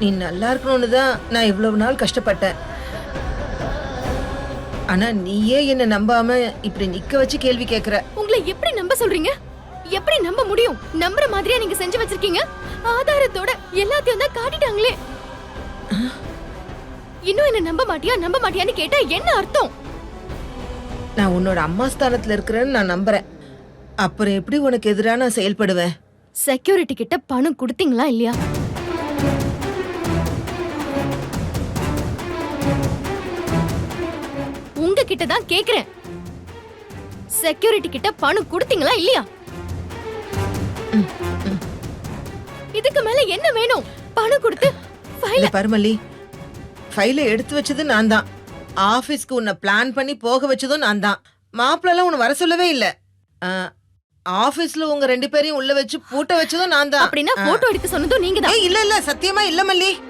நீ நல்லா இருக்கணும்னு தான் நான் இவ்வளவு நாள் கஷ்டப்பட்டேன். ஆனா நீயே என்ன நம்பாம இப்படி நிக்க வச்சு கேள்வி கேக்குற. உங்களை எப்படி நம்ப சொல்றீங்க? எப்படி நம்ப முடியும்? நம்புற மாதிரியா நீங்க செஞ்சு வச்சிருக்கீங்க? ஆதாரத்தோட எல்லாத்தையும் தான் காட்டிட்டாங்களே. இன்னும் என்ன நம்ப மாட்டியான்னு கேட்டா என்ன அர்த்தம்? நான் உன்னோட அம்மா ஸ்தானத்துல இருக்கிறேன்னு நான் நம்புறேன். அப்புறம் எப்படி உனக்கு எதிராக நான் செயல்படுவேன்? செக்யூரிட்டி கிட்ட பணம் கொடுத்தீங்களா இல்லையா? உங்ககிட்ட தான் கேக்குறேன். செக்யூரிட்டி கிட்ட பணம் கொடுத்தீங்களா இல்லையா? இதுக்கு மேல என்ன வேணும்? பணம் கொடுத்து இல்ல பரமல்லி, ஃபைலை எடுத்து வச்சது நான் தான். ஆபீஸ்க்கு உன்னை பிளான் பண்ணி போக வச்சதும் நான் தான். மாப்பிள்ளலாம் உன்னை வர சொல்லவே இல்ல. ஆபீஸ்ல உங்க 2 பேரையும் உள்ள வச்சு பூட்ட வச்சதும் நான் தான். அப்படின்னா போட்டோ எடுக்க சொன்னதும் நீங்க தான். இல்ல இல்ல, சத்தியமா இல்ல மல்லி.